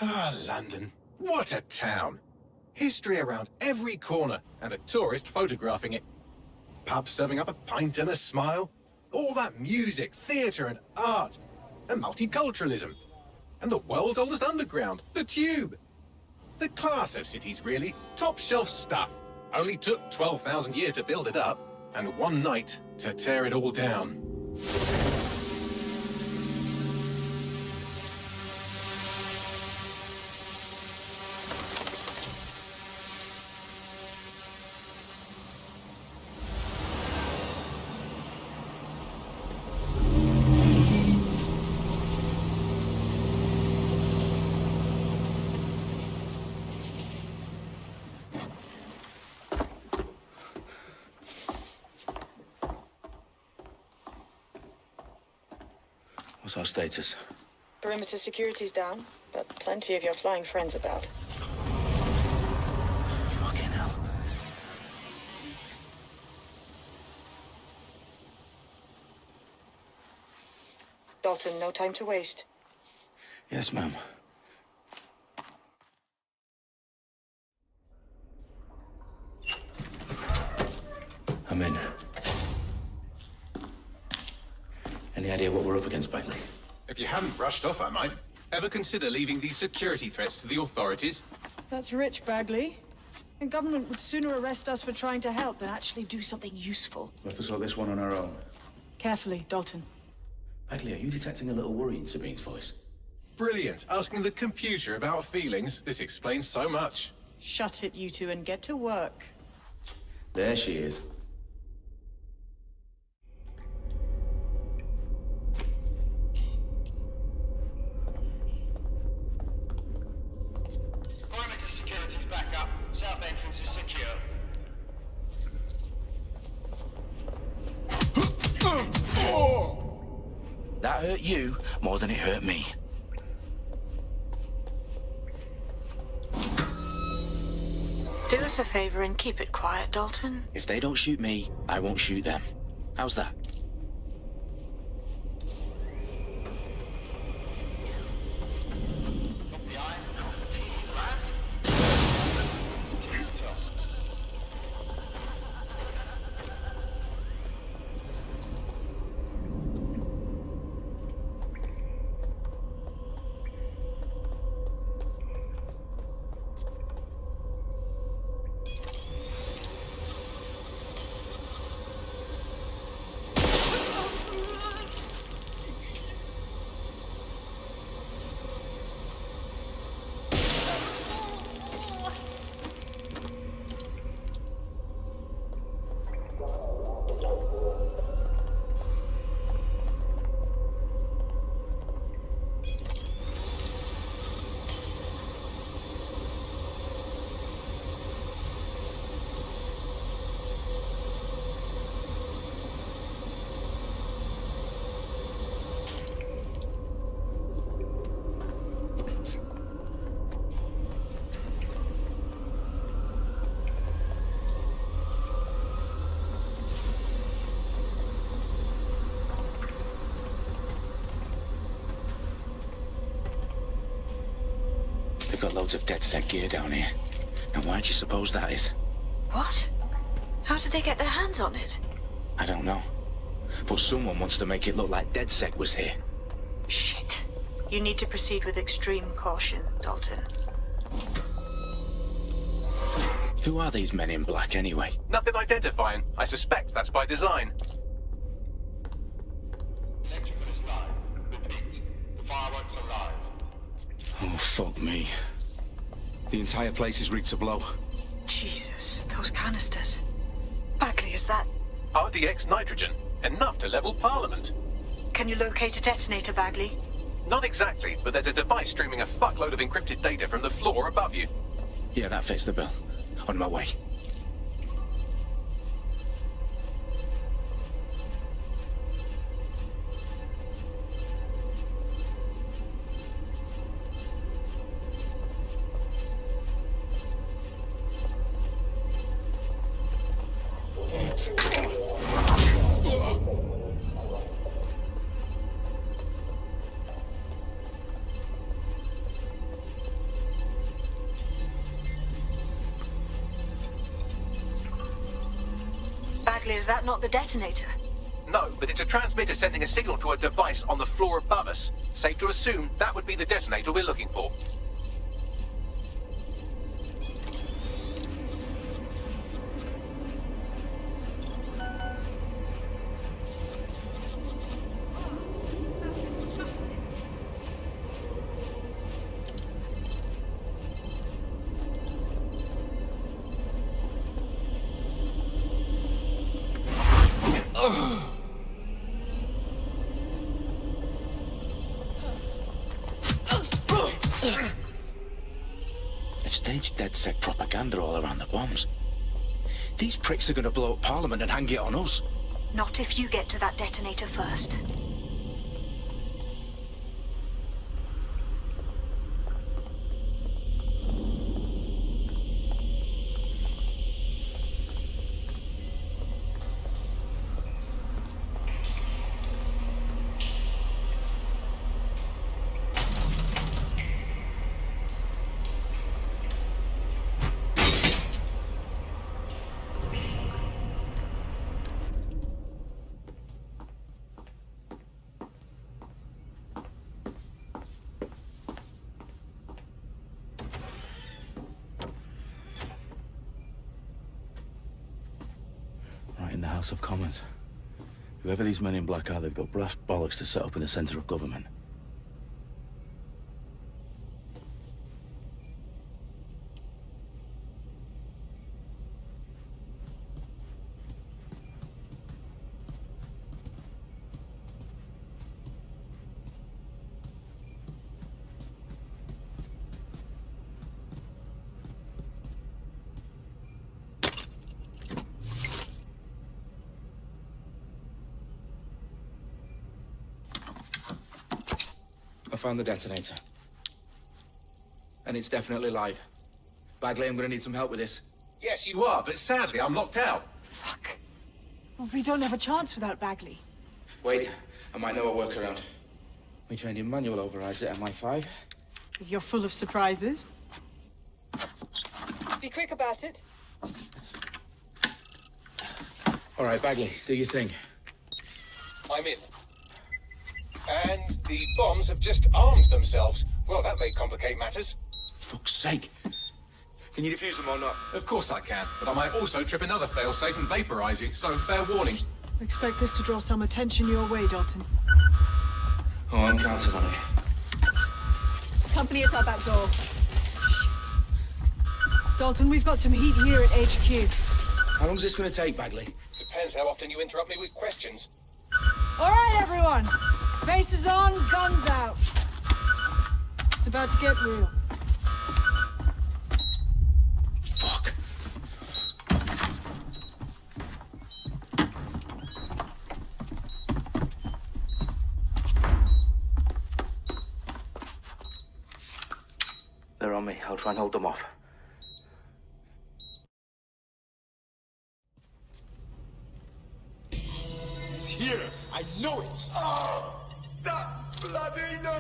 Ah, London. What a town. History around every corner, and a tourist photographing it. Pubs serving up a pint and a smile. All that music, theatre and art. And multiculturalism. And the world's oldest underground, the Tube. The class of cities, really. Top shelf stuff. Only took 12,000 years to build it up, and one night to tear it all down. What's our status? Perimeter security's down, but plenty of your flying friends about. Fucking hell. Dalton, no time to waste. Yes, ma'am. I'm in. Any idea what we're up against, Bagley? If you hadn't brushed off, I might. Ever consider leaving these security threats to the authorities? That's rich, Bagley. The government would sooner arrest us for trying to help than actually do something useful. We'll have to sort this one on our own. Carefully, Dalton. Bagley, are you detecting a little worry in Sabine's voice? Brilliant. Asking the computer about feelings. This explains so much. Shut it, you two, and get to work. There she is. Perimeter security's back up. South entrance is secure. That hurt you more than it hurt me. Do us a favor and keep it quiet, Dalton. If they don't shoot me, I won't shoot them. How's that? Got the eyes across the T's, lads. They've got loads of dead-set gear down here. And why do you suppose that is? What? How did they get their hands on it? I don't know. But someone wants to make it look like DedSec was here. Shit. You need to proceed with extreme caution, Dalton. Who are these men in black, anyway? Nothing identifying. I suspect that's by design. Electrical is live. Depict. The fireworks are live. Oh, fuck me. The entire place is rigged to blow. Jesus, those canisters. Bagley, is that... RDX nitrogen. Enough to level Parliament. Can you locate a detonator, Bagley? Not exactly, but there's a device streaming a fuckload of encrypted data from the floor above you. Yeah, that fits the bill. On my way. Bagley, is that not the detonator? No, but it's a transmitter sending a signal to a device on the floor above us. Safe to assume that would be the detonator we're looking for. That's disgusting. They've staged DedSec propaganda all around the bombs. These pricks are gonna blow up Parliament and hang it on us. Not if you get to that detonator first. Right in the House of Commons. Whoever these men in black are, they've got brass bollocks to set up in the centre of government. I found the detonator. And it's definitely live. Bagley, I'm gonna need some help with this. Yes, you are, but sadly I'm locked out. Fuck. Well, we don't have a chance without Bagley. Wait, I might know a workaround. We trained in manual overrides at MI5. You're full of surprises. Be quick about it. All right, Bagley, do your thing. I'm in. And the bombs have just armed themselves. Well, that may complicate matters. Fuck's sake. Can you defuse them or not? Of course I can, but I might also trip another failsafe and vaporize you, so fair warning. Expect this to draw some attention your way, Dalton. Oh, I'm counting on it. Company at our back door. Dalton, we've got some heat here at HQ. How long's this gonna take, Bagley? Depends how often you interrupt me with questions. All right, everyone. Faces on, guns out. It's about to get real. Fuck. They're on me. I'll try and hold them off. It's here. I know it. Oh, that bloody no!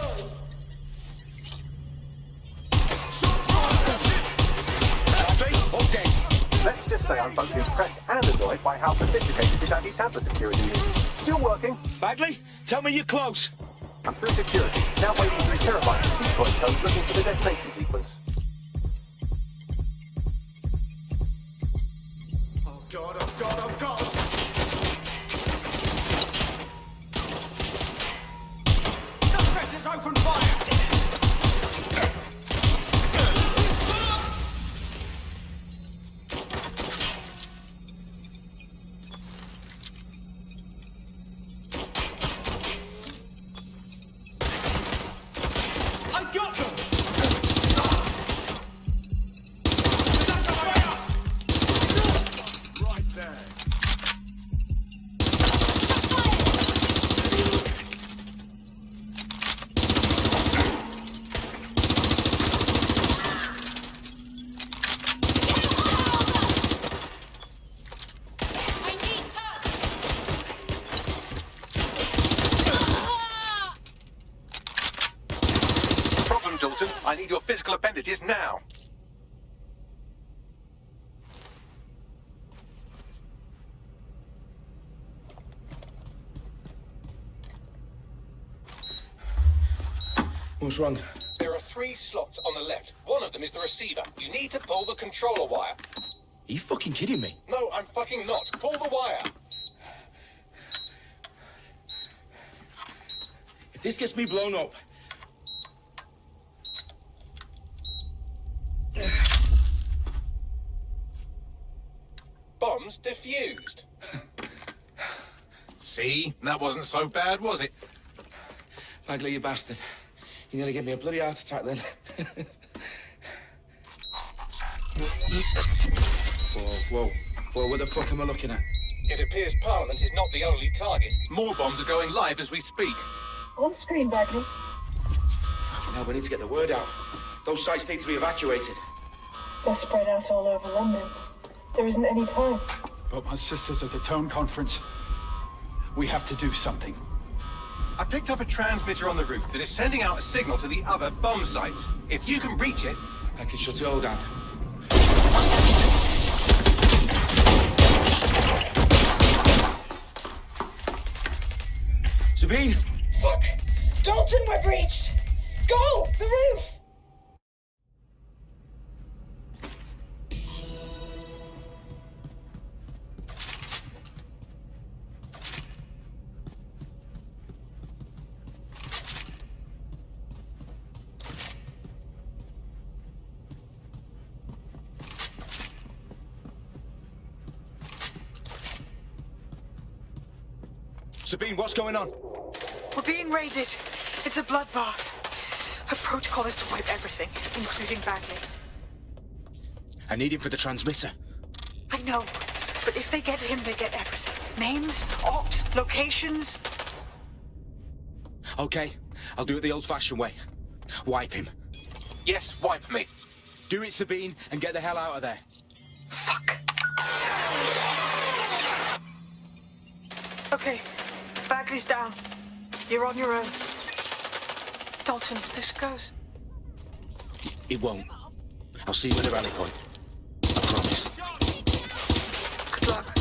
Let's just say I'm both impressed and annoyed by how sophisticated this anti-tamper security is. Still working. Bagley, tell me you're close. I'm through security. Now waiting for the terabyte of decoy code looking for the detonation sequence. Oh god, oh god, oh god! Suspect has opened fire! I got them! Right there. Problem, Dalton. I need your physical appendages now. What's wrong? There are 3 slots on the left. One of them is the receiver. You need to pull the controller wire. Are you fucking kidding me? No, I'm fucking not. Pull the wire. If this gets me blown up... Bombs defused. See? That wasn't so bad, was it? Bagley, you bastard. You nearly gave me a bloody heart attack then. Whoa. What the fuck am I looking at? It appears Parliament is not the only target. More bombs are going live as we speak. On screen, Bagley. Now we need to get the word out. Those sites need to be evacuated. They're spread out all over London. There isn't any time. But my sister's at the town conference. We have to do something. I picked up a transmitter on the roof that is sending out a signal to the other bomb sites. If you can reach it... I can shut it all down. Sabine! Fuck! Dalton, we're breached! Go! The roof! Sabine, what's going on? We're being raided. It's a bloodbath. Her protocol is to wipe everything, including Bagley. I need him for the transmitter. I know, but if they get him, they get everything. Names, ops, locations. Okay, I'll do it the old-fashioned way. Wipe him. Yes, wipe me. Do it, Sabine, and get the hell out of there. Fuck. Okay, Bagley's down. You're on your own. Dalton, if this goes... It won't. I'll see you at the rally point. I promise. Good luck.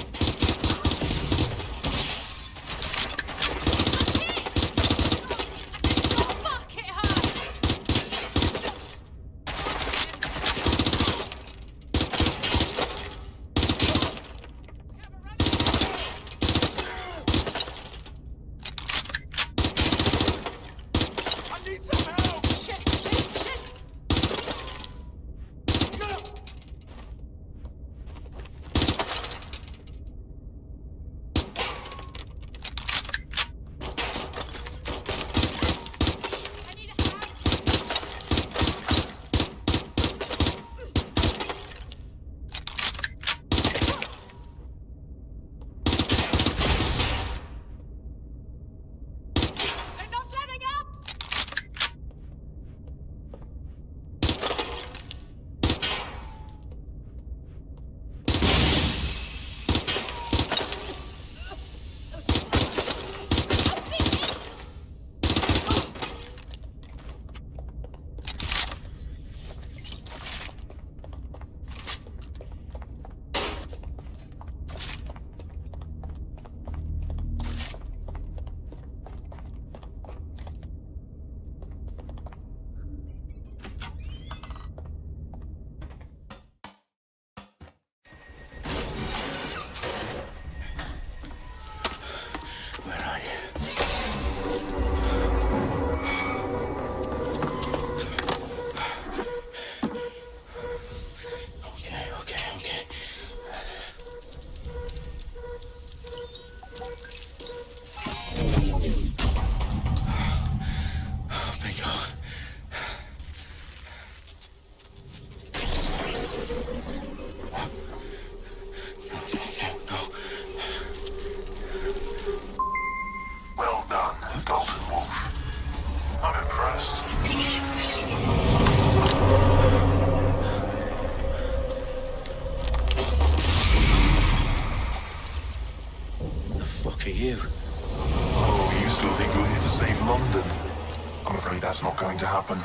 That's not going to happen.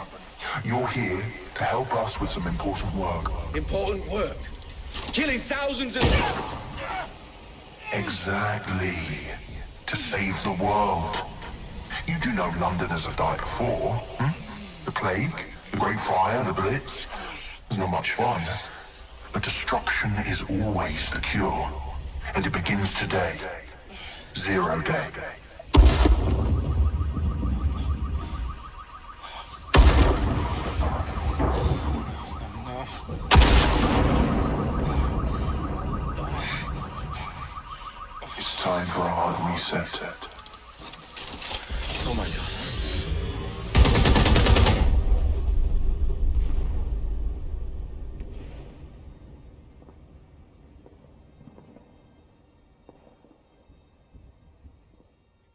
You're here to help us with some important work. Important work? Killing thousands of... Exactly. To save the world. You do know Londoners have died before, hmm? The plague, the Great Fire, the Blitz. It's not much fun. But destruction is always the cure. And it begins today. 0 day. It's time for a hard reset. Oh my God.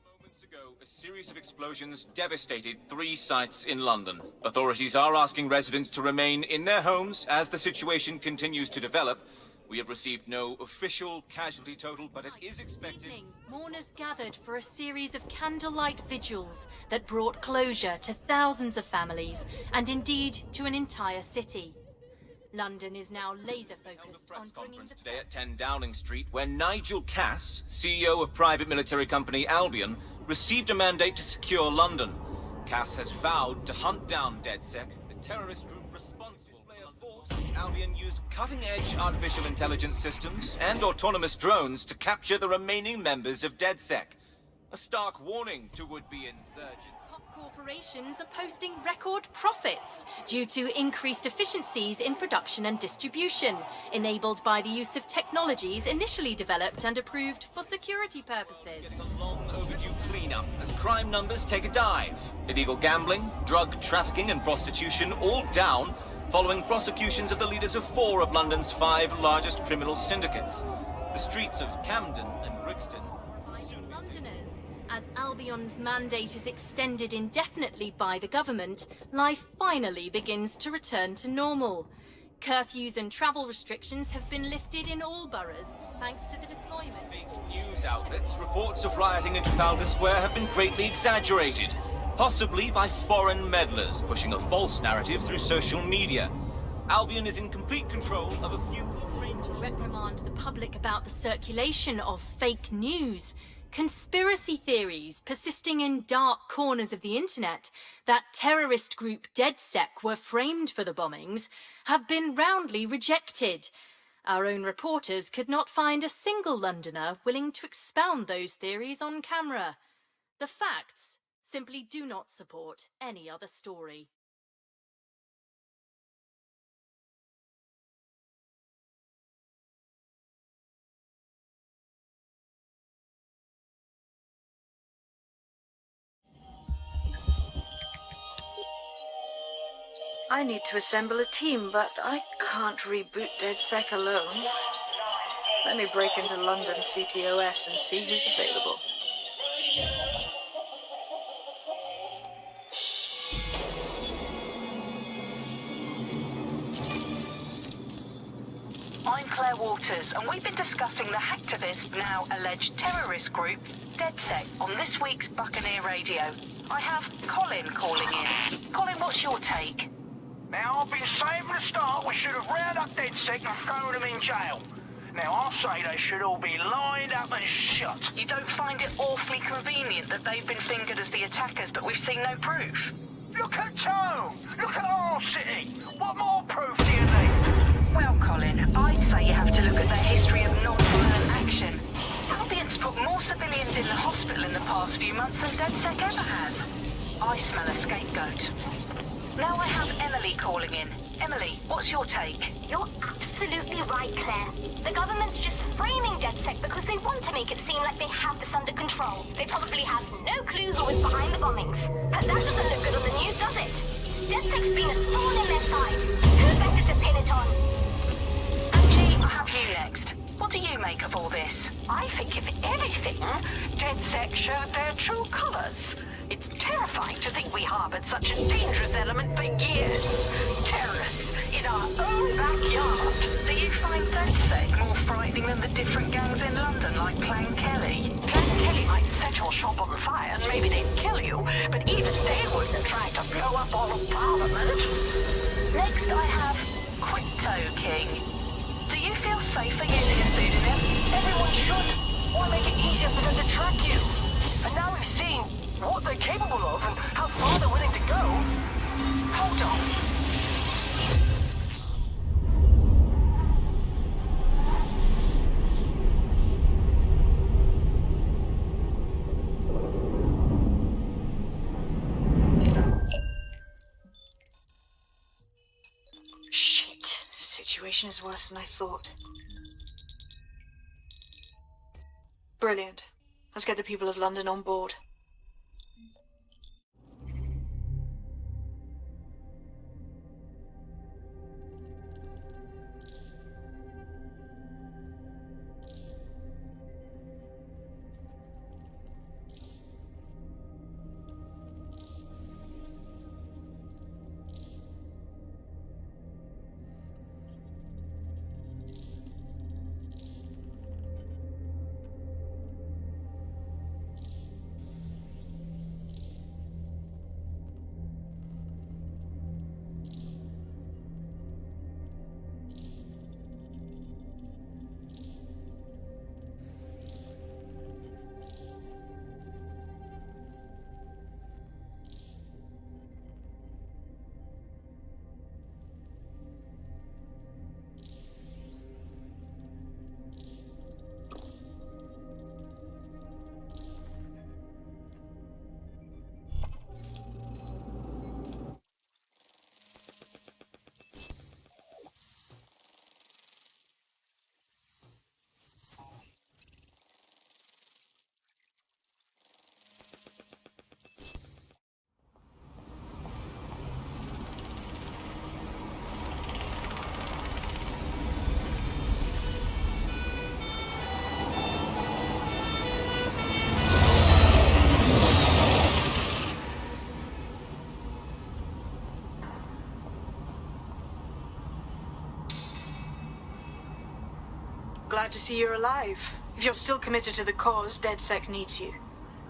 Moments ago, a series of explosions devastated 3 sites in London. Authorities are asking residents to remain in their homes as the situation continues to develop. We have received no official casualty total, but it is expected... This evening, mourners gathered for a series of candlelight vigils that brought closure to thousands of families, and indeed to an entire city. London is now laser-focused on bringing the... today at 10 Downing Street, where Nigel Cass, CEO of private military company Albion, received a mandate to secure London. Cass has vowed to hunt down DedSec, the terrorist group responsible. Albion used cutting-edge artificial intelligence systems and autonomous drones to capture the remaining members of DedSec. A stark warning to would-be insurgents. Top corporations are posting record profits due to increased efficiencies in production and distribution, enabled by the use of technologies initially developed and approved for security purposes. Getting a long overdue cleanup as crime numbers take a dive. Illegal gambling, drug trafficking and prostitution all down, following prosecutions of the leaders of 4 of London's 5 largest criminal syndicates. The streets of Camden and Brixton soon Londoners, as Albion's mandate is extended indefinitely by the government, life finally begins to return to normal. Curfews and travel restrictions have been lifted in all boroughs, thanks to the deployment. Fake news outlets, reports of rioting in Trafalgar Square have been greatly exaggerated, possibly by foreign meddlers pushing a false narrative through social media. Albion is in complete control of a few... To reprimand the public about the circulation of fake news, conspiracy theories persisting in dark corners of the internet that terrorist group DedSec were framed for the bombings have been roundly rejected. Our own reporters could not find a single Londoner willing to expound those theories on camera. The facts simply do not support any other story. I need to assemble a team, but I can't reboot DedSec alone. Let me break into London CTOS and see who's available. I'm Claire Waters, and we've been discussing the hacktivist, now alleged terrorist group, DedSec, on this week's Buccaneer Radio. I have Colin calling in. Colin, what's your take? Now, I've been saying from the start we should have rounded up DedSec and thrown them in jail. Now, I'll say they should all be lined up and shot. You don't find it awfully convenient that they've been fingered as the attackers, but we've seen no proof? Look at Tone! Look at our city! What more proof do you need? Well, Colin, I'd say you have to look at their history of non-violent action. Albion's put more civilians in the hospital in the past few months than DedSec ever has. I smell a scapegoat. Now I have Emily calling in. Emily, what's your take? You're absolutely right, Claire. The government's just framing DedSec because they want to make it seem like they have this under control. They probably have no clue who was behind the bombings. But that doesn't look good on the news, does it? DedSec's been a thorn in their side. Who better to pin it on? Angie, I have you next. What do you make of all this? I think, if anything, DedSec showed their true colors. It's terrifying to think we harbored such a dangerous element for years. Terrorists in our own backyard. Do you find DedSec more frightening than the different gangs in London, like Clan Kelly? Clan Kelly might set your shop on fire and maybe they'd kill you, but even they wouldn't try to blow up all of Parliament. Next I have Crypto King. Do you feel safer using a pseudonym? Everyone should. Why make it easier for them to track you? And now we've seen what they're capable of and how far they're willing to go. situation is worse than I thought. Brilliant. Let's get the people of London on board. Glad to see you're alive. If you're still committed to the cause, DedSec needs you.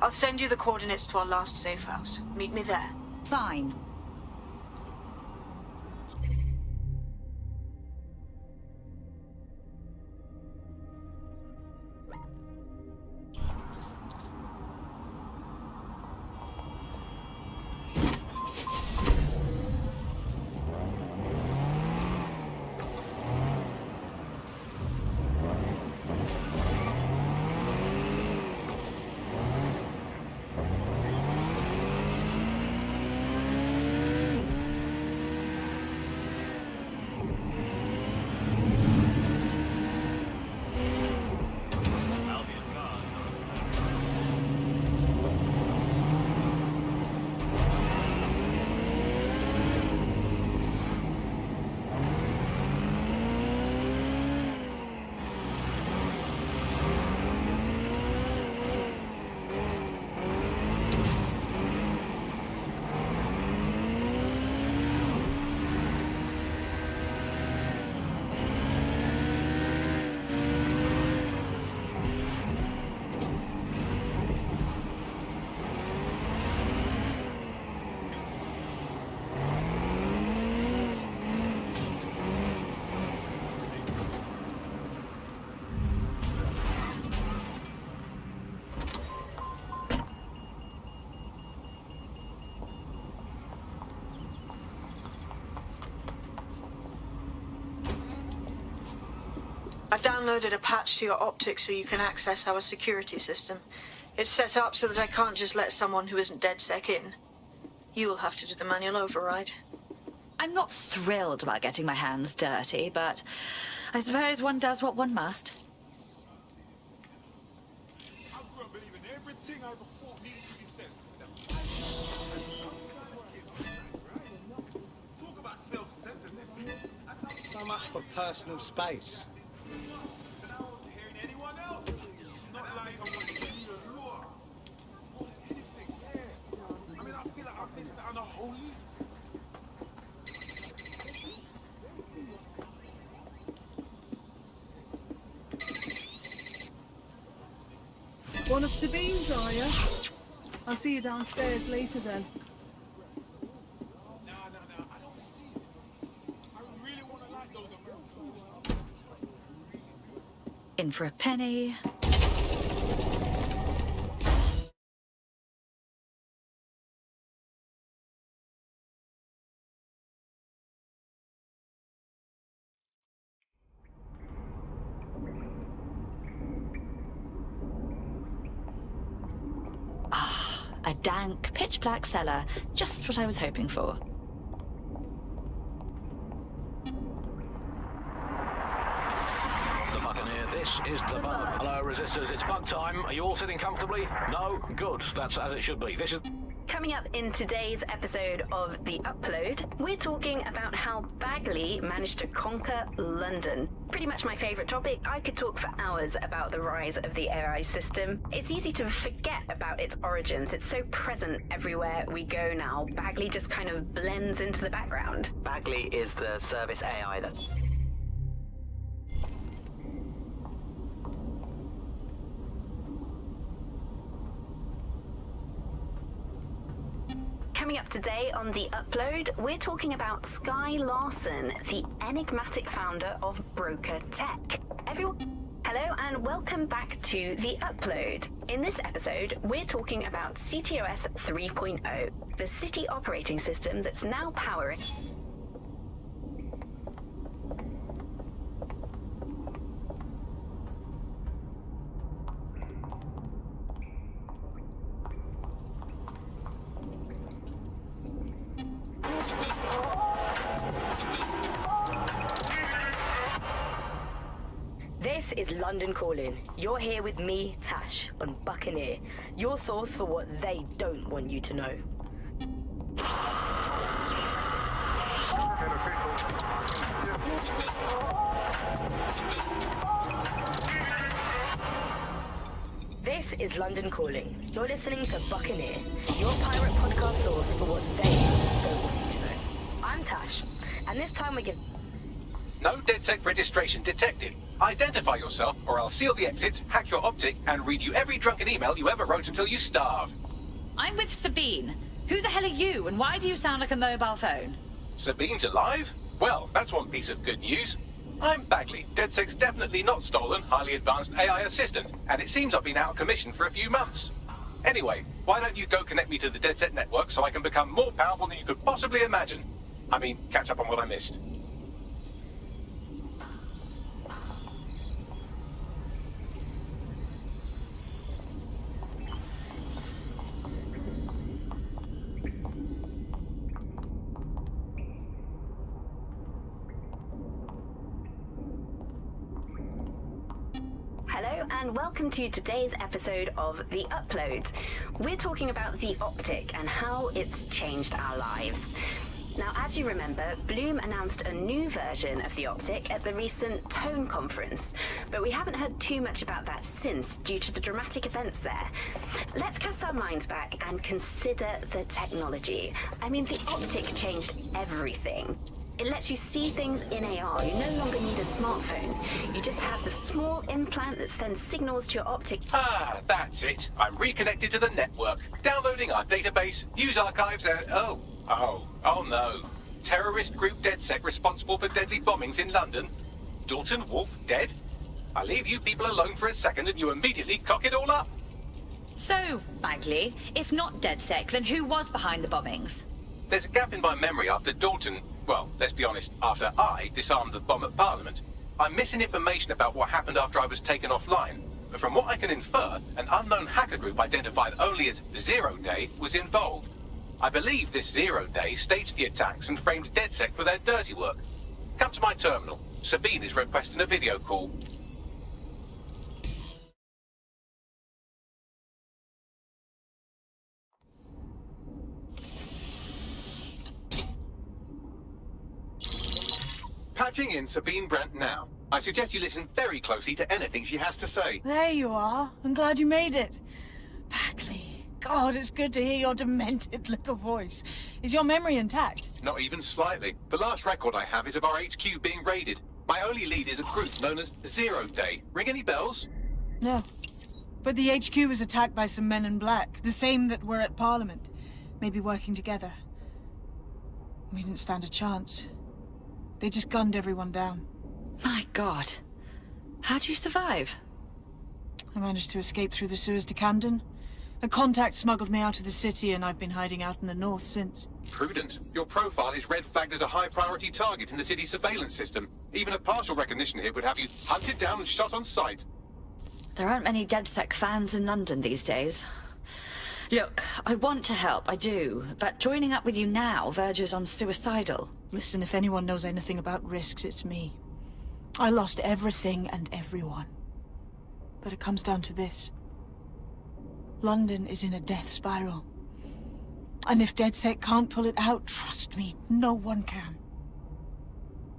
I'll send you the coordinates to our last safe house. Meet me there. Fine. I downloaded a patch to your optics so you can access our security system. It's set up so that I can't just let someone who isn't DedSec in. You'll have to do the manual override. I'm not thrilled about getting my hands dirty, but I suppose one does what one must. Talk about self-centeredness. So much for personal space. And I wasn't hearing anyone else. Not like I want to give you a lure. More than anything, yeah. I mean, I feel like I missed out on a whole league. One of Sabine's, are you? I'll see you downstairs later then. I don't see it. I really want to like those Americans. In for a penny. A dank, pitch-black cellar. Just what I was hoping for. here. This is the bug. Hello, resistors. It's bug time. Are you all sitting comfortably? No? Good. That's as it should be. This is... Coming up in today's episode of The Upload, we're talking about how Bagley managed to conquer London. Pretty much my favourite topic. I could talk for hours about the rise of the AI system. It's easy to forget about its origins. It's so present everywhere we go now. Bagley just kind of blends into the background. Bagley is the service AI that... Coming up today on The Upload, we're talking about Sky Larson, the enigmatic founder of Broker Tech. Hello and welcome back to The Upload. In this episode, we're talking about CTOS 3.0, the city operating system that's now powering... This is London Calling. You're here with me, Tash, on Buccaneer, your source for what they don't want you to know. This is London Calling. You're listening to Buccaneer, your pirate podcast source for what they don't want you to know. I'm Tash, and this time we give... No DedSec registration detected. Identify yourself, or I'll seal the exits, hack your optic, and read you every drunken email you ever wrote until you starve. I'm with Sabine. Who the hell are you, and why do you sound like a mobile phone? Sabine's alive? Well, that's one piece of good news. I'm Bagley, DedSec's definitely not stolen, highly advanced AI assistant, and it seems I've been out of commission for a few months. Anyway, why don't you go connect me to the DedSec network so I can become more powerful than you could possibly imagine? I mean, catch up on what I missed. Hello and welcome to today's episode of The Upload. We're talking about the optic and how it's changed our lives. Now, as you remember, Bloom announced a new version of the optic at the recent Tone conference, but we haven't heard too much about that since due to the dramatic events there. Let's cast our minds back and consider the technology. I mean, the optic changed everything. It lets you see things in AR. You no longer need a smartphone. You just have the small implant that sends signals to your optic. Ah, that's it. I'm reconnected to the network, downloading our database, news archives, and oh no. Terrorist group DedSec responsible for deadly bombings in London. Dalton Wolf dead? I leave you people alone for a second and you immediately cock it all up. So, Bagley, if not DedSec, then who was behind the bombings? There's a gap in my memory after Dalton, well, let's be honest, after I disarmed the bomb at Parliament. I'm missing information about what happened after I was taken offline. But from what I can infer, an unknown hacker group identified only as Zero Day was involved. I believe this 0 Day staged the attacks and framed DedSec for their dirty work. Come to my terminal. Sabine is requesting a video call. Patching in Sabine Brandt now. I suggest you listen very closely to anything she has to say. There you are. I'm glad you made it. Bagley, God, it's good to hear your demented little voice. Is your memory intact? Not even slightly. The last record I have is of our HQ being raided. My only lead is a group known as 0 Day. Ring any bells? No. But the HQ was attacked by some men in black, the same that were at Parliament. Maybe working together. We didn't stand a chance. They just gunned everyone down. My God. How'd you survive? I managed to escape through the sewers to Camden. A contact smuggled me out of the city, and I've been hiding out in the north since. Prudent. Your profile is red flagged as a high-priority target in the city's surveillance system. Even a partial recognition hit would have you hunted down and shot on sight. There aren't many DedSec fans in London these days. Look, I want to help, I do, but joining up with you now verges on suicidal. Listen, if anyone knows anything about risks, it's me. I lost everything and everyone. But it comes down to this. London is in a death spiral. And if DedSec can't pull it out, trust me, no one can.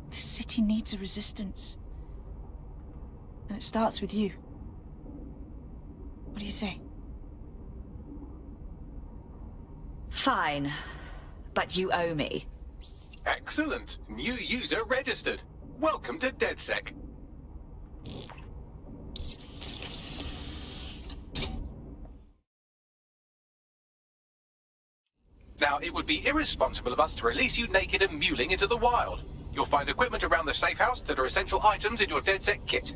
This city needs a resistance. And it starts with you. What do you say? Fine. But you owe me. Excellent. New user registered. Welcome to DedSec. Now, it would be irresponsible of us to release you naked and mewling into the wild. You'll find equipment around the safe house that are essential items in your DedSec kit.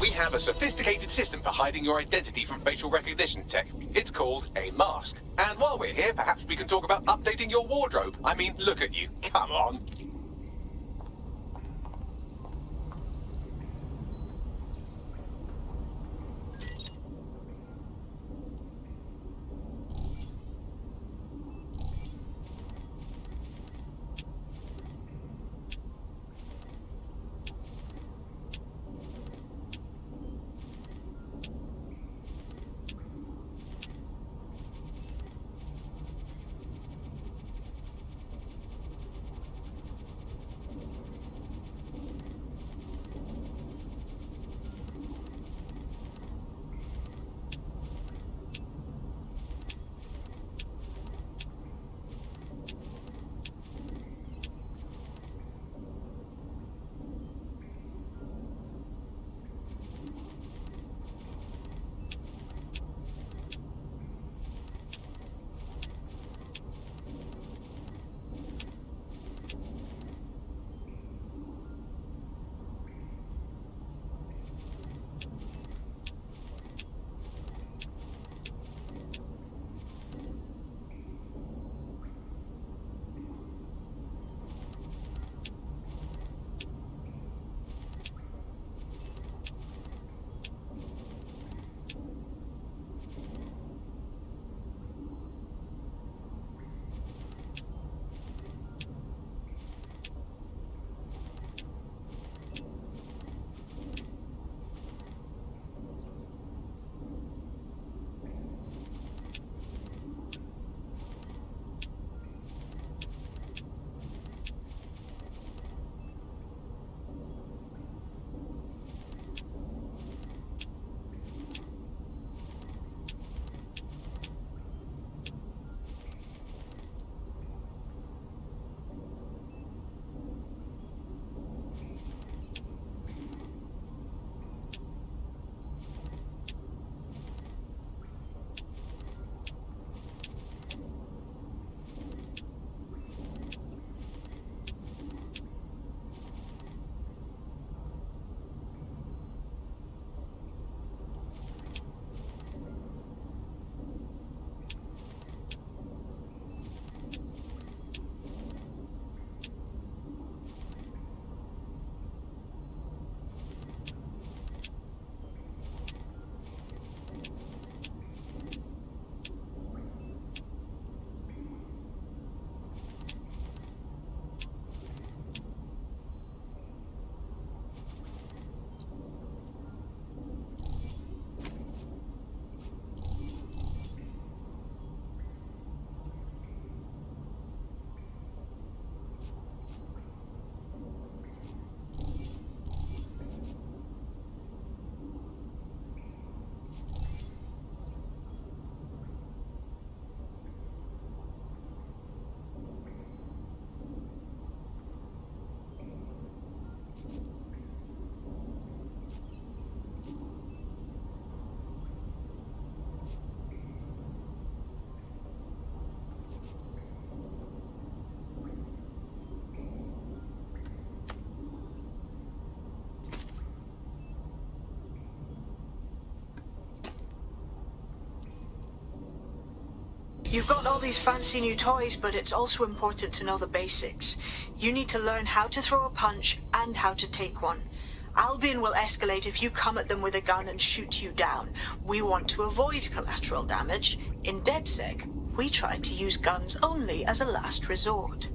We have a sophisticated system for hiding your identity from facial recognition tech. It's called a mask. And while we're here, perhaps we can talk about updating your wardrobe. I mean, look at you. Come on. You've got all these fancy new toys, but it's also important to know the basics. You need to learn how to throw a punch and how to take one. Albion will escalate if you come at them with a gun and shoot you down. We want to avoid collateral damage. In DedSec, we try to use guns only as a last resort.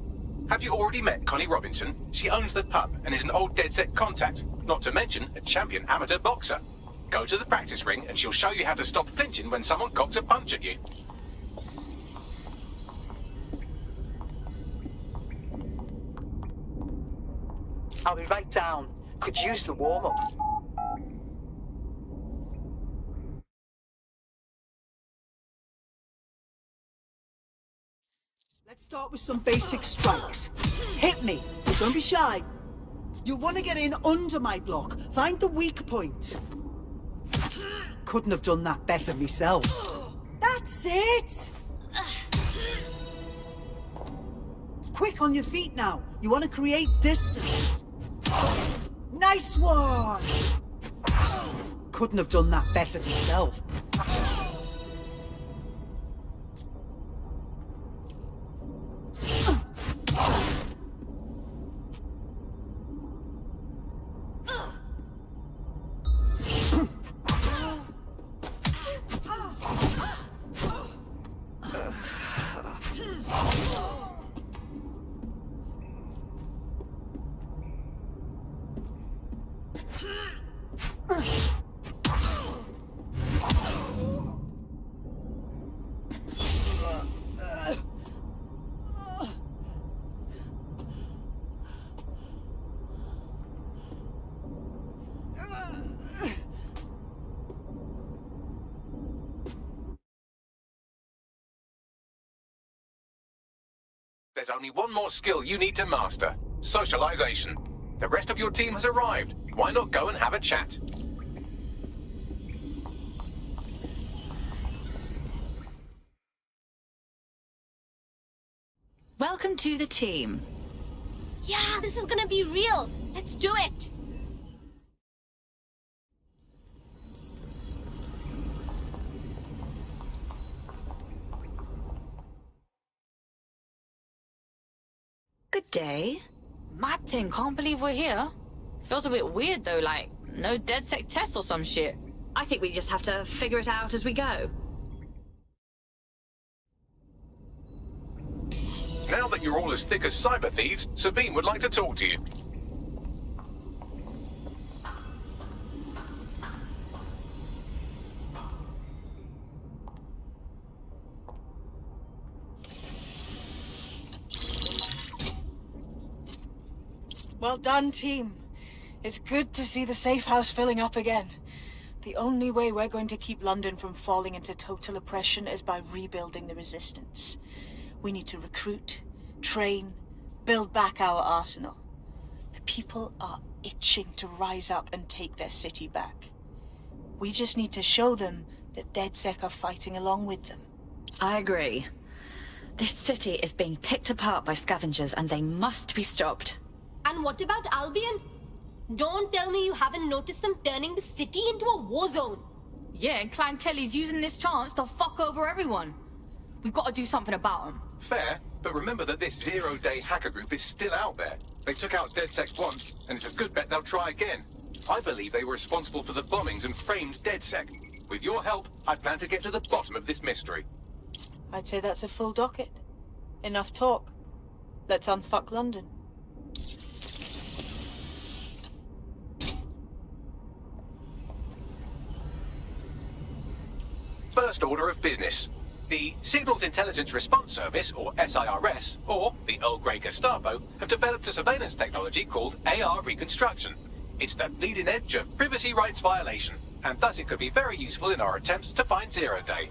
Have you already met Connie Robinson? She owns the pub and is an old DedSec contact, not to mention a champion amateur boxer. Go to the practice ring and she'll show you how to stop flinching when someone cocks a punch at you. I'll be right down. Could use the warm-up. Let's start with some basic strikes. Hit me. Don't be shy. You want to get in under my block. Find the weak point. Couldn't have done that better myself. That's it! Quick on your feet now. You want to create distance. Nice one! Couldn't have done that better myself. There's only one more skill you need to master. Socialization. The rest of your team has arrived. Why not go and have a chat? Welcome to the team. Yeah, this is gonna be real. Let's do it. Good day. Martin, can't believe we're here. Feels a bit weird though, like no DedSec test or some shit. I think we just have to figure it out as we go. Now that you're all as thick as cyber thieves, Sabine would like to talk to you. Well done, team. It's good to see the safe house filling up again. The only way we're going to keep London from falling into total oppression is by rebuilding the resistance. We need to recruit, train, build back our arsenal. The people are itching to rise up and take their city back. We just need to show them that DedSec are fighting along with them. I agree. This city is being picked apart by scavengers and they must be stopped. And what about Albion? Don't tell me you haven't noticed them turning the city into a war zone. Yeah, and Clan Kelly's using this chance to fuck over everyone. We've got to do something about them. Fair, but remember that this zero-day hacker group is still out there. They took out DedSec once, and it's a good bet they'll try again. I believe they were responsible for the bombings and framed DedSec. With your help, I plan to get to the bottom of this mystery. I'd say that's a full docket. Enough talk. Let's unfuck London. First order of business. The Signals Intelligence Response Service, or SIRS, or the Earl Grey Gestapo, have developed a surveillance technology called AR Reconstruction. It's the bleeding edge of privacy rights violation, and thus it could be very useful in our attempts to find Zero Day.